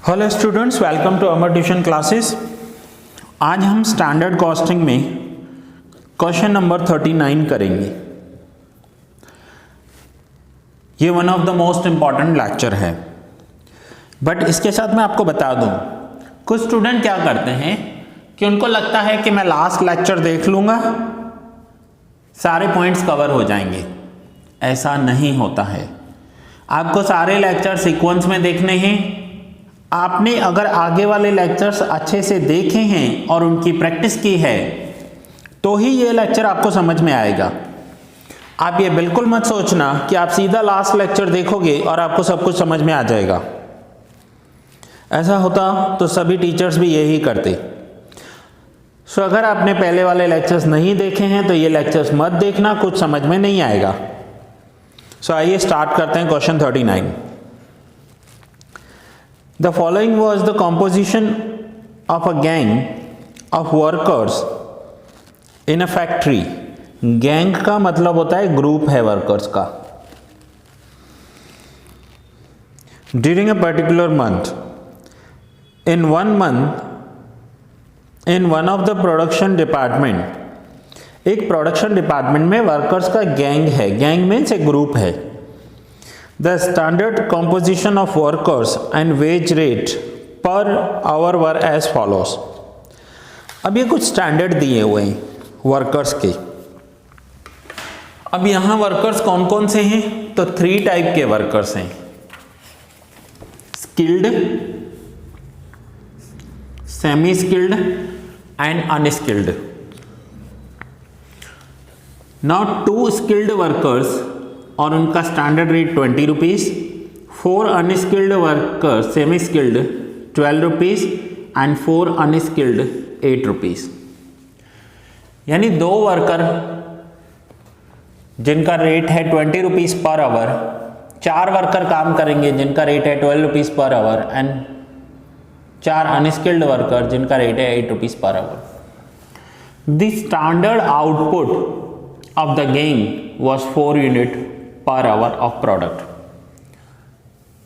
Hello students, welcome to Amar tuition classes. आज हम standard costing में क्वेश्चन नंबर 39 करेंगे। ये one of the most important lecture है। बट इसके साथ मैं आपको बता दूं, कुछ स्टूडेंट क्या करते हैं कि उनको लगता है कि मैं लास्ट लेक्चर देख लूँगा, सारे पॉइंट्स कवर हो जाएंगे। ऐसा नहीं होता है। आपको सारे लेक्चर सीक्वेंस में देखने हैं। आपने अगर आगे वाले लेक्चर्स अच्छे से देखे हैं और उनकी प्रैक्टिस की है तो ही ये लेक्चर आपको समझ में आएगा। आप ये बिल्कुल मत सोचना कि आप सीधा लास्ट लेक्चर देखोगे और आपको सब कुछ समझ में आ जाएगा। ऐसा होता तो सभी टीचर्स भी यही करते। सो अगर आपने पहले वाले लेक्चर्स नहीं देखे हैं तो ये लेक्चर्स मत देखना, कुछ समझ में नहीं आएगा। सो आइए स्टार्ट करते हैं question 39। The following was the composition of a gang of workers in a factory. Gang का मतलब होता है ग्रुप है वर्कर्स का। During a particular month, in one month, in one of the production department, एक production department में workers का gang है। गैंग मीन्स एक ग्रुप है। The standard composition of workers and wage rate per hour were as follows. अब ये कुछ standard दिए हुए हैं वर्कर्स के। अब यहाँ वर्कर्स कौन कौन से हैं? तो 3 टाइप के वर्कर्स हैं, skilled, semi skilled and unskilled. Now 2 skilled workers और उनका standard rate 20 rupees, 4 unskilled worker semi skilled 12 rupees and 4 unskilled 8 rupees. यानी 2 वर्कर जिनका रेट है 20 रुपीज़ पर आवर, 4 वर्कर काम करेंगे जिनका रेट है 12 rupees per hour and 4 unskilled worker जिनका रेट है 8 rupees per hour. The standard output of the gang was 4 unit per hour of product.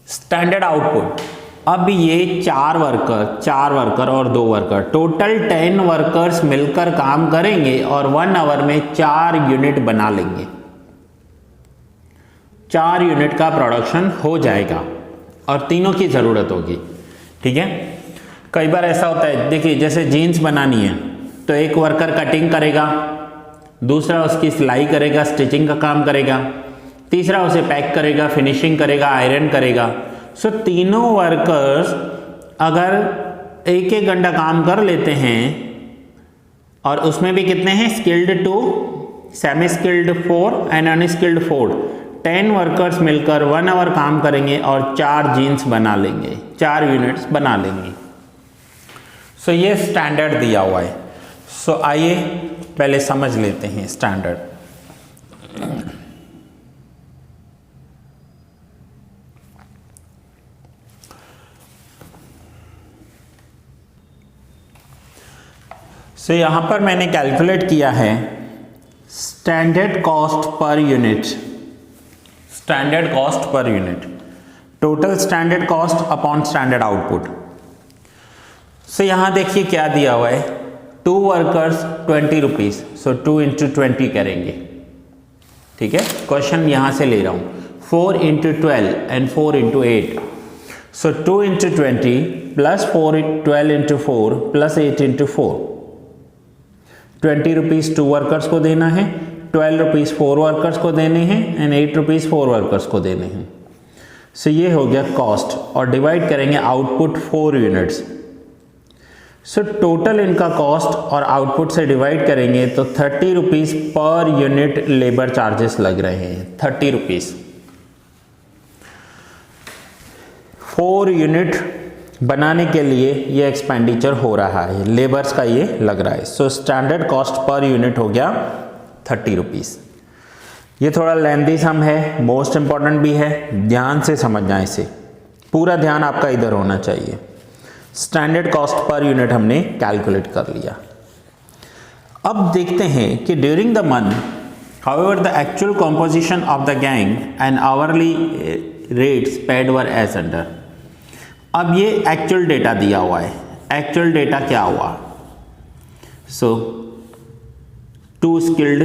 Standard output. अब ये 4 वर्कर और 2 वर्कर, टोटल 10 वर्कर्स मिलकर काम करेंगे और 1 आवर में 4 यूनिट बना लेंगे। 4 यूनिट का प्रोडक्शन हो जाएगा और तीनों की ज़रूरत होगी। ठीक है। कई बार ऐसा होता है, देखिए जैसे जीन्स बनानी है तो एक वर्कर कटिंग करेगा, दूसरा उसकी सिलाई करेगा, स्टिचिंग का काम करेगा, तीसरा उसे पैक करेगा, फिनिशिंग करेगा, आयरन करेगा। सो तीनों वर्कर्स अगर 1-1 घंटा काम कर लेते हैं और उसमें भी कितने हैं, skilled 2, semi skilled 4 and unskilled 4, 10 workers मिलकर 1 आवर काम करेंगे और 4 जीन्स बना लेंगे, 4 यूनिट्स बना लेंगे। सो ये स्टैंडर्ड दिया हुआ है। सो आइए पहले समझ लेते हैं स्टैंडर्ड। सो यहां पर मैंने कैलकुलेट किया है standard cost per unit. Standard cost per unit, total standard cost upon standard output. So यहां देखिए क्या दिया हुआ है, 2 वर्कर्स 20 रुपीज़, सो 2 × 20 करेंगे। ठीक है, क्वेश्चन यहाँ से ले रहा हूँ। 4 × 12 and 4 × 8, so 2 × 20 plus 12 × 4 plus 8 × 4। 20 rupees 2 workers को देना है, 12 रुपीज़ 4 वर्कर्स को देने हैं एंड 8 रुपीज़ 4 वर्कर्स को देने हैं। सो ये हो गया कॉस्ट और डिवाइड करेंगे आउटपुट 4 यूनिट्स। सो टोटल इनका कॉस्ट और आउटपुट से डिवाइड करेंगे तो 30 rupees per unit labour charges लग रहे हैं। 30 रुपीज़ 4 यूनिट बनाने के लिए ये एक्सपेंडिचर हो रहा है, लेबर्स का ये लग रहा है। So standard cost per unit हो गया 30 रुपीज़। ये थोड़ा लेंथी सम है, मोस्ट इंपॉर्टेंट भी है, ध्यान से समझना इसे, पूरा ध्यान आपका इधर होना चाहिए। स्टैंडर्ड कॉस्ट पर यूनिट हमने कैलकुलेट कर लिया। अब देखते हैं कि during the month, however the actual composition of the gang and hourly rates paid were as under. अब ये एक्चुअल डेटा दिया हुआ है, एक्चुअल डेटा क्या हुआ, सो 2 skilled,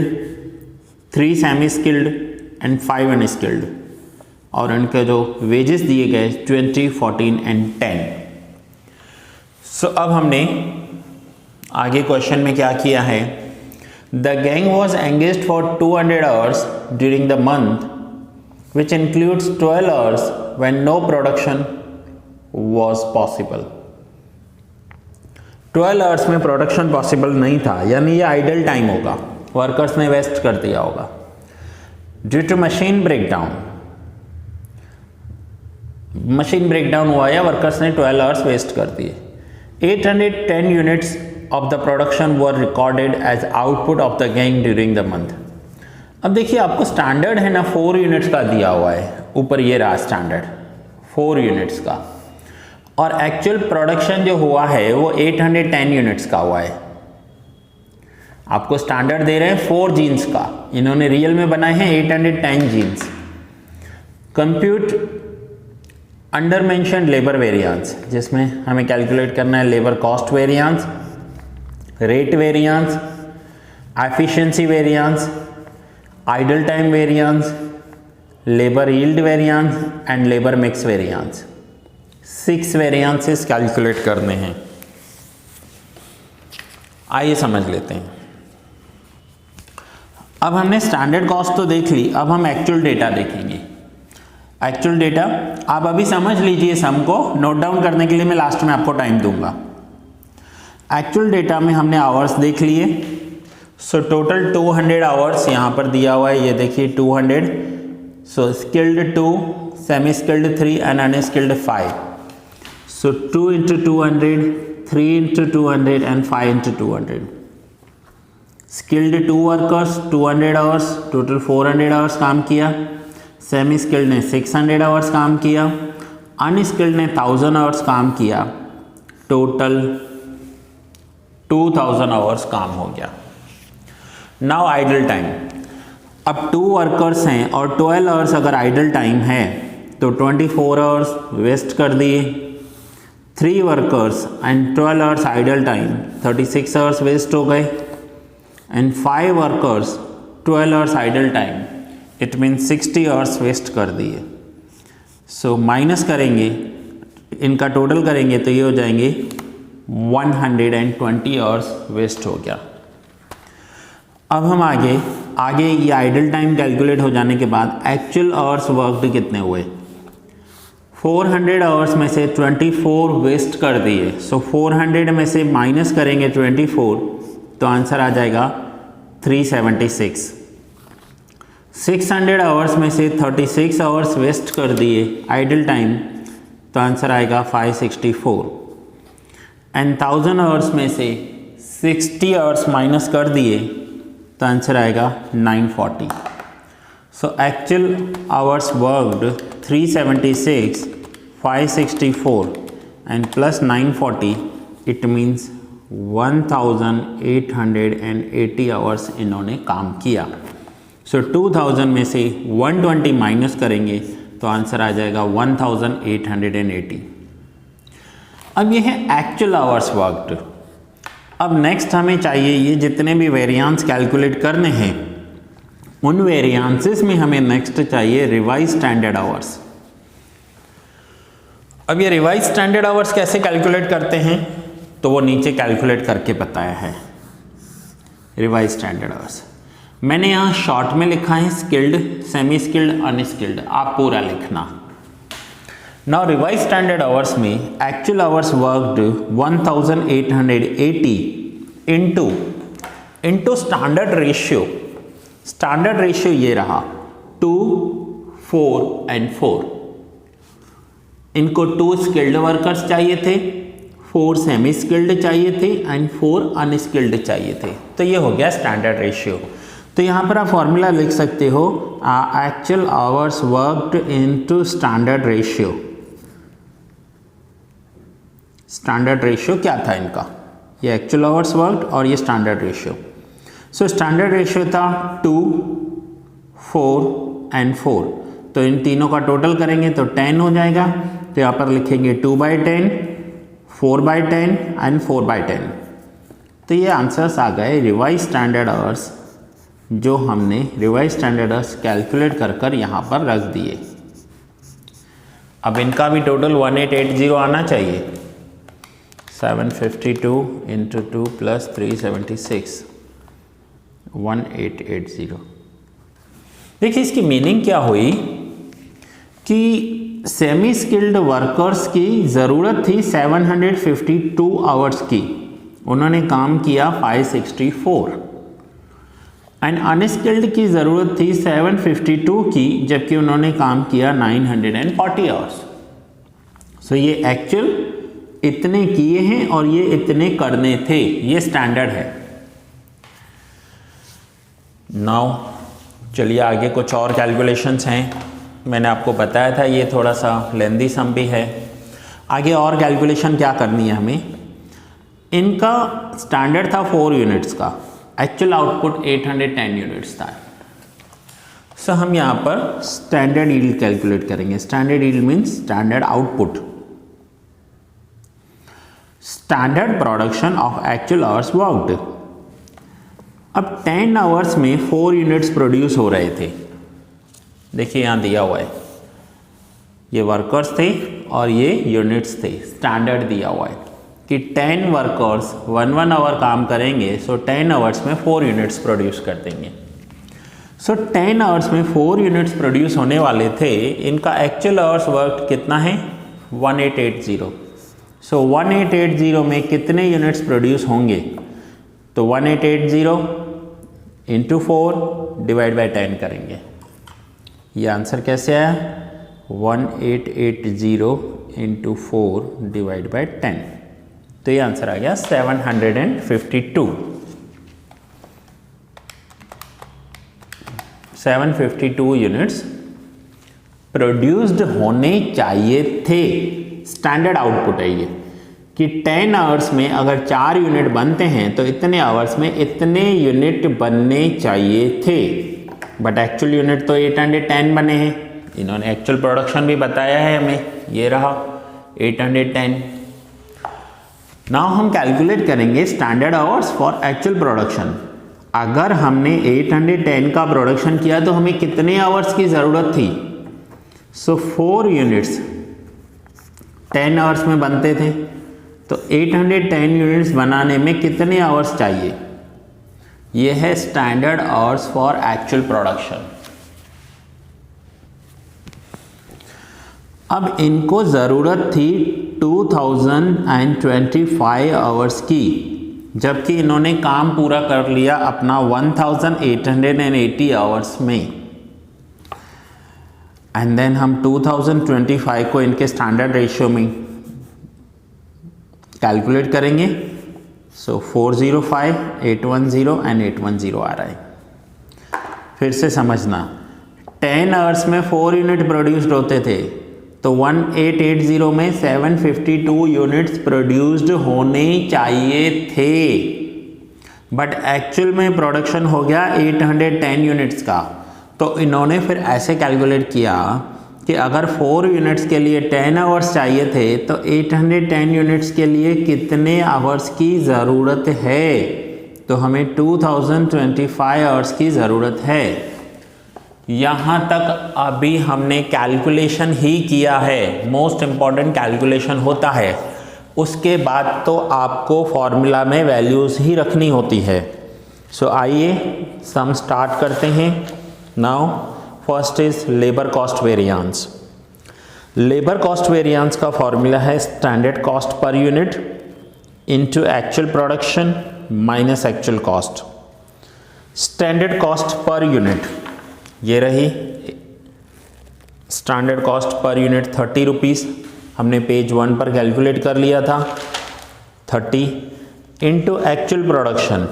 3 semi skilled and 5 unskilled, और इनके जो वेजेस दिए गए 20, 14 एंड 10। सो अब हमने आगे क्वेश्चन में क्या किया है, the gang was engaged for 200 hours during the month which includes 12 hours when no production was possible. 12 hours में प्रोडक्शन पॉसिबल नहीं था, यानी ये आइडल टाइम होगा, वर्कर्स ने वेस्ट कर दिया होगा। Due to machine breakdown, machine breakdown हुआ या वर्कर्स ने 12 आवर्स वेस्ट कर दिए। 810 units of the production were recorded as output of the gang during the month। अब देखिए आपको स्टैंडर्ड है ना 4 यूनिट्स का दिया हुआ है, ऊपर ये रहा स्टैंडर्ड 4 यूनिट्स का, और एक्चुअल प्रोडक्शन जो हुआ है वो 810 यूनिट्स का हुआ है। आपको स्टैंडर्ड दे रहे हैं 4 जीन्स का, इन्होंने रियल में बनाए हैं 810 jeans. Compute under mention labour variance, जिसमें हमें कैलकुलेट करना है labour cost variance, rate variance, efficiency variance, idle time variance, labour yield variance and labour mix variance. 6 variances calculate करने हैं। आइए समझ लेते हैं। अब हमने स्टैंडर्ड कॉस्ट तो देख ली, अब हम एक्चुअल डेटा देखेंगे। एक्चुअल डेटा आप अभी समझ लीजिए, सम को नोट डाउन करने के लिए मैं लास्ट में आपको टाइम दूंगा। एक्चुअल डेटा में हमने आवर्स देख लिए, सो टोटल 200 आवर्स यहाँ पर दिया हुआ है, ये देखिए 200। So skilled 2, semi skilled 3 and unskilled 5। So 2 × 200, 3 × 200 and 5 × 200। Skilled 2 workers 200 hours, total 400 hours काम किया। सेमी स्किल्ड ने 600 आवर्स काम किया, अनस्किल्ड ने 1000 आवर्स काम किया, टोटल 2000 आवर्स काम हो गया। नाउ आइडल टाइम, अब 2 वर्कर्स हैं और 12 आवर्स अगर आइडल टाइम है तो 24 आवर्स वेस्ट कर दिए। 3 workers and 12 hours idle time, 36 hours waste हो गए। And 5 workers 12 hours idle time, it means 60 hours waste कर दिए। सो माइनस करेंगे, इनका टोटल करेंगे तो ये हो जाएंगे 120 आवर्स वेस्ट हो गया। अब हम आगे ये आइडल टाइम कैलकुलेट हो जाने के बाद एक्चुअल आवर्स वर्कड कितने हुए। 400 आवर्स में से 24 वेस्ट कर दिए, सो 400 में से माइनस करेंगे 24 तो आंसर आ जाएगा 376। 600 आवर्स में से 36 आवर्स वेस्ट कर दिए आइडल टाइम तो आंसर आएगा 564। एंड 1000 आवर्स में से 60 आवर्स माइनस कर दिए तो आंसर आएगा 940। So actual hours worked 376, 564 and plus 940, it means 1880 hours इन्होंने काम किया। सो 2000 में से 120 माइनस करेंगे तो आंसर आ जाएगा 1880। अब ये है एक्चुअल आवर्स वर्कड। अब नेक्स्ट हमें चाहिए ये जितने भी वेरिएंस कैलकुलेट करने हैं उन वेरिएंसेस में हमें नेक्स्ट चाहिए रिवाइज स्टैंडर्ड आवर्स। अब ये रिवाइज स्टैंडर्ड आवर्स कैसे कैलकुलेट करते हैं तो वो नीचे कैलकुलेट करके बताया है। रिवाइज स्टैंडर्ड आवर्स मैंने यहाँ शॉर्ट में लिखा है स्किल्ड, सेमी स्किल्ड, अनस्किल्ड, आप पूरा लिखना। नाउ रिवाइज स्टैंडर्ड आवर्स में actual hours worked 1880 into standard ratio. Standard ratio ये रहा 2, 4 एंड 4। इनको 2 स्किल्ड वर्कर्स चाहिए थे, 4 सेमी स्किल्ड चाहिए थे एंड 4 अनस्किल्ड चाहिए थे, तो ये हो गया स्टैंडर्ड रेशियो। तो यहाँ पर आप फॉर्मूला लिख सकते हो actual hours worked into standard ratio. Standard ratio क्या था इनका, ये एक्चुअल आवर्स वर्कड और ये standard ratio. So standard ratio था 2, 4 एंड 4, तो इन तीनों का टोटल करेंगे तो 10 हो जाएगा। तो यहाँ पर लिखेंगे 2/10, 4/10 एंड 4/10। तो ये आंसर्स आ गए रिवाइज स्टैंडर्ड आवर्स, जो हमने रिवाइज स्टैंडर्ड आवर्स कैलकुलेट कर कर यहाँ पर रख दिए। अब इनका भी टोटल 1880 आना चाहिए। 752 इंटू 2 प्लस 376, 1880। देखिए इसकी मीनिंग क्या हुई कि सेमी स्किल्ड वर्कर्स की ज़रूरत थी 752 आवर्स की, उन्होंने काम किया 564, एंड अनस्किल्ड की ज़रूरत थी 752 की, जबकि उन्होंने काम किया 940 आवर्स। सो ये एक्चुअल इतने किए हैं और ये इतने करने थे, ये स्टैंडर्ड है। नाउ चलिए आगे कुछ और कैलकुलेशंस हैं। मैंने आपको बताया था ये थोड़ा सा लेंदी सम भी है। आगे और कैलकुलेशन क्या करनी है हमें। इनका स्टैंडर्ड था 4 यूनिट्स का, एक्चुअल आउटपुट 810 यूनिट्स था। सो हम यहाँ पर स्टैंडर्ड यील्ड कैलकुलेट करेंगे। Standard yield means standard output, standard production of actual hours worked. अब 10 आवर्स में 4 यूनिट्स प्रोड्यूस हो रहे थे। देखिए यहाँ दिया हुआ है, ये वर्कर्स थे और ये यूनिट्स थे। स्टैंडर्ड दिया हुआ है कि 10 वर्कर्स 1 आवर काम करेंगे, सो 10 आवर्स में 4 यूनिट्स प्रोड्यूस कर देंगे। सो 10 आवर्स में 4 यूनिट्स प्रोड्यूस होने वाले थे। इनका एक्चुअल आवर्स वर्क कितना है 1880। सो 1880 में कितने यूनिट्स प्रोड्यूस होंगे, तो 1880 इंटू 4 डिवाइड बाई 10 करेंगे। ये आंसर कैसे आया 1880 इंटू 4 डिवाइड बाई 10। तो ये आंसर आ गया 752। 752 यूनिट्स प्रोड्यूस्ड होने चाहिए थे। स्टैंडर्ड आउटपुट है ये कि 10 आवर्स में अगर 4 यूनिट बनते हैं तो इतने आवर्स में इतने यूनिट बनने चाहिए थे, बट एक्चुअल यूनिट तो 810 बने हैं। इन्होंने एक्चुअल प्रोडक्शन भी बताया है हमें, ये रहा 810। नाउ हम कैलकुलेट करेंगे standard hours for actual production. अगर हमने 810 का प्रोडक्शन किया तो हमें कितने आवर्स की ज़रूरत थी। सो 4 यूनिट्स 10 आवर्स में बनते थे, तो 810 यूनिट्स बनाने में कितने आवर्स चाहिए। ये है standard hours for actual production. अब इनको ज़रूरत थी 2025 आवर्स की, जबकि इन्होंने काम पूरा कर लिया अपना 1880 आवर्स में। एंड देन हम 2025 को इनके स्टैंडर्ड रेशियो में कैलकुलेट करेंगे। सो 405, 810 एंड 810 आ रहा है। फिर से समझना, 10 आवर्स में 4 यूनिट प्रोड्यूस्ड होते थे, तो 1880 में 752 यूनिट्स प्रोड्यूस्ड होने चाहिए थे, बट एक्चुअल में प्रोडक्शन हो गया 810 यूनिट्स का। तो इन्होंने फिर ऐसे कैलकुलेट किया कि अगर 4 यूनिट्स के लिए 10 आवर्स चाहिए थे तो 810 यूनिट्स के लिए कितने आवर्स की ज़रूरत है, तो हमें 2025 आवर्स की ज़रूरत है। यहाँ तक अभी हमने कैलकुलेशन ही किया है, मोस्ट इम्पॉर्टेंट कैलकुलेशन होता है, उसके बाद तो आपको फॉर्मूला में वैल्यूज़ ही रखनी होती है। सो आइए सम स्टार्ट करते हैं। Now first is labour cost variance. Labour cost variance का फॉर्मूला है standard cost per unit into actual production minus actual cost. Standard cost per unit ये रही, standard cost per unit 30 rupees, हमने पेज 1 पर calculate कर लिया था 30, into actual production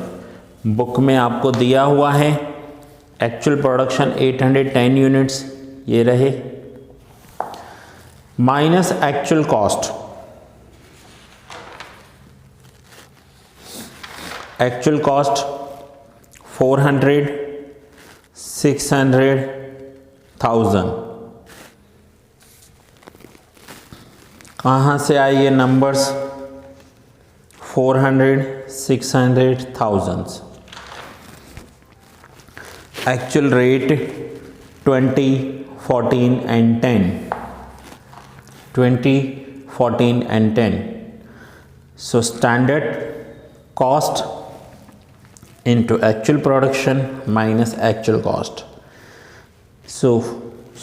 book में आपको दिया हुआ है। एक्चुअल प्रोडक्शन 810 यूनिट्स ये रहे, minus actual cost. Actual cost 400, 600, 1000। कहाँ से आए ये numbers? 400, 600, thousands. Actual rate 20, 14 and 10. 20, 14 and 10. So standard cost into actual production minus actual cost. So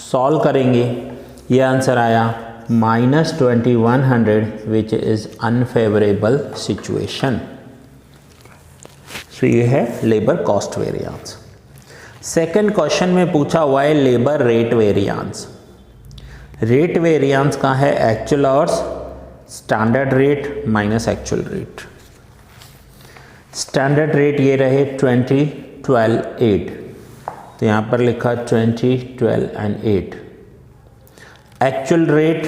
solve करेंगे, ये आंसर आया -2100 which is unfavorable situation. So ये है labour cost variance. Second question में पूछा हुआ है labour rate variance. Rate variance का है actual hours standard rate minus actual rate. Standard rate ये रहे 20, 12, 8. तो यहाँ पर लिखा 20, 12 and 8. एक्चुअल रेट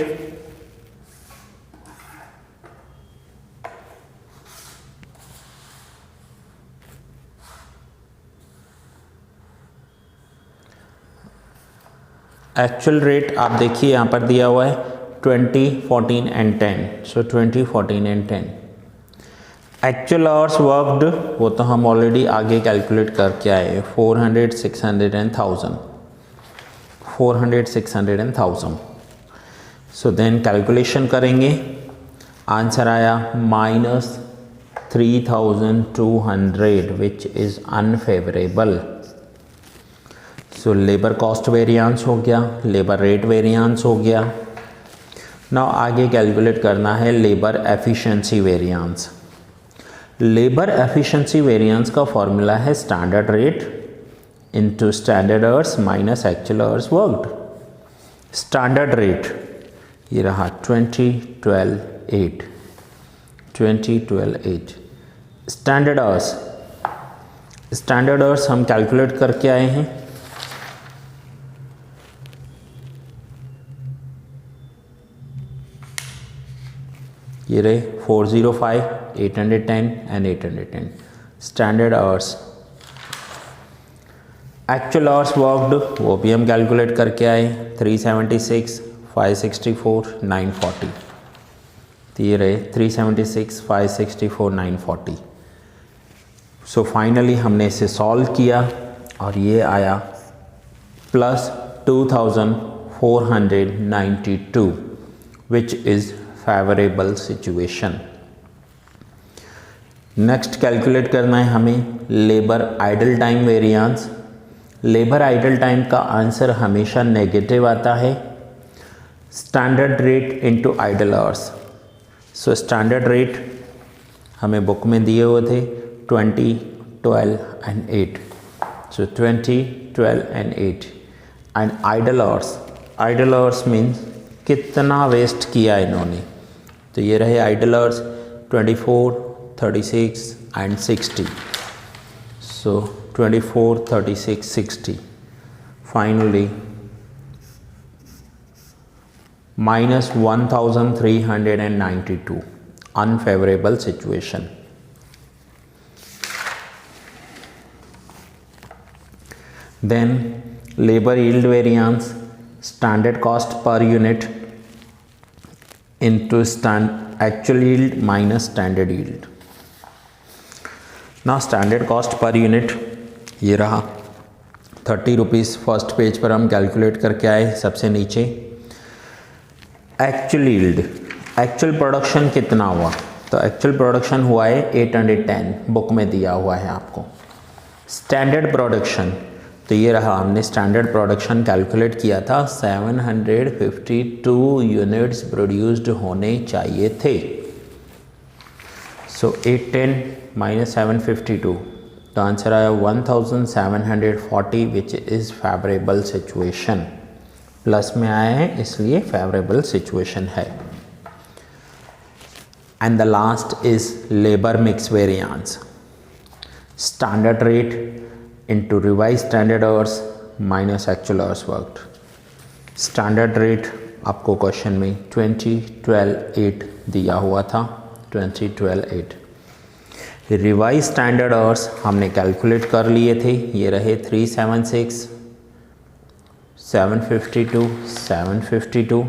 आप देखिए यहाँ पर दिया हुआ है 20, 14 and 10. So 20, 14 and 10. Actual hours worked वो तो हम ऑलरेडी आगे कैलकुलेट करके आए 400, 600 and 1000. 400, 600 and 1000. So then calculation करेंगे, आंसर आया -3200 which is unfavourable. So labour cost variance हो गया, लेबर रेट वेरिएंस हो गया. नाउ आगे कैलकुलेट करना है labour efficiency variance. Labour efficiency variance का फॉर्मूला है standard rate into standard hours minus actual hours worked. Standard rate ये रहा 20, 12, 8. 20, 12, 8. स्टैंडर्ड आवर्स हम कैलकुलेट करके आए हैं. ये रहे 405, 810 and 810. Standard hours. Actual hours worked वो भी हम कैलकुलेट करके आए 376, 564, 940. तो ये रहे 376, 564, 940. सो फाइनली हमने इसे सॉल्व किया और ये आया +2492 which is favourable situation. Next calculate करना है हमें labour idle time variance. Labour idle time का आंसर हमेशा नेगेटिव आता है. Standard rate into idle hours. So standard rate हमें बुक में दिए हुए थे 20, 12 and 8. So 20, 12 and 8. And idle hours means कितना वेस्ट किया इन्होंने. तो ये रहे idle hours 24, 36 and 60. So 24, 36, 60. Finally -1392 unfavourable situation. Then labour yield variance standard cost per unit into actual yield minus standard yield. Now standard cost per unit ये रहा 30 rupees. First page पर हम कैलकुलेट करके आए. सबसे नीचे एक्चुअल यील्ड, एक्चुअल प्रोडक्शन कितना हुआ. तो एक्चुअल प्रोडक्शन हुआ है 810, बुक में दिया हुआ है आपको. स्टैंडर्ड प्रोडक्शन तो ये रहा, हमने स्टैंडर्ड प्रोडक्शन कैलकुलेट किया था 752 यूनिट्स प्रोड्यूस्ड होने चाहिए थे. सो 810 माइनस 752 तो आंसर आया 1740 विच इज़ फेवरेबल सिचुएशन. प्लस में आया है इसलिए फेवरेबल सिचुएशन है. And the last is labour mix variance. Standard rate into revised standard hours minus actual hours worked. Standard rate आपको क्वेश्चन में 20, 12, 8 दिया हुआ था. 20, 12, 8. रिवाइज स्टैंडर्ड आवर्स हमने कैलकुलेट कर लिए थे. ये रहे 376, 752, 752.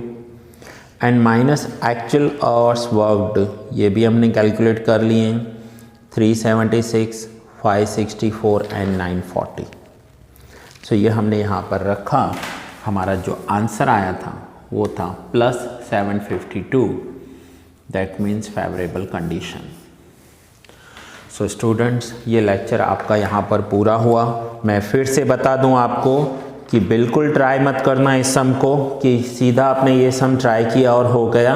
And minus actual hours worked, ये भी हमने कैलकुलेट कर लिए हैं, 376, 564 एंड 940। सो ये हमने यहाँ पर रखा। हमारा जो आंसर आया था वो था +752, that means favourable condition. So students, ये लेक्चर आपका यहाँ पर पूरा हुआ। मैं फिर से बता दूँ आपको कि बिल्कुल ट्राई मत करना इस सम को कि सीधा आपने ये सम ट्राई किया और हो गया।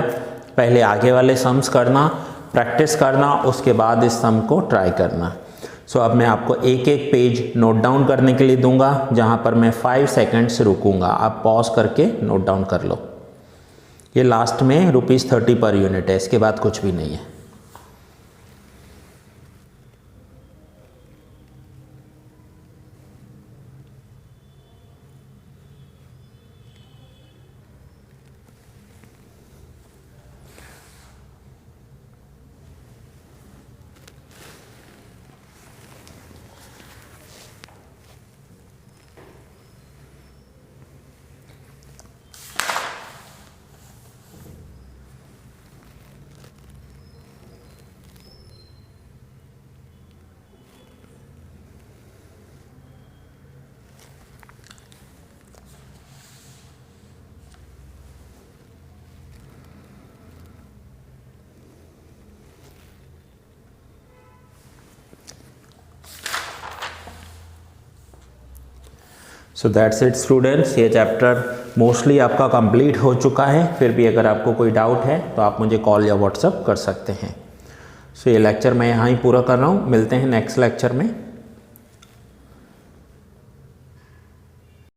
पहले आगे वाले सम्स करना, प्रैक्टिस करना, उसके बाद इस सम को ट्राई करना। सो अब मैं आपको एक एक पेज नोट डाउन करने के लिए दूंगा, जहाँ पर मैं 5 सेकेंड्स रुकूंगा। आप पॉज करके नोट डाउन कर लो। ये लास्ट में ₹30 पर यूनिट है, इसके बाद कुछ भी नहीं है। सो दैट्स इट स्टूडेंट्स, ये चैप्टर मोस्टली आपका कंप्लीट हो चुका है। फिर भी अगर आपको कोई डाउट है तो आप मुझे कॉल या व्हाट्सएप कर सकते हैं। सो ये लेक्चर मैं यहाँ ही पूरा कर रहा हूँ। मिलते हैं नेक्स्ट लेक्चर में।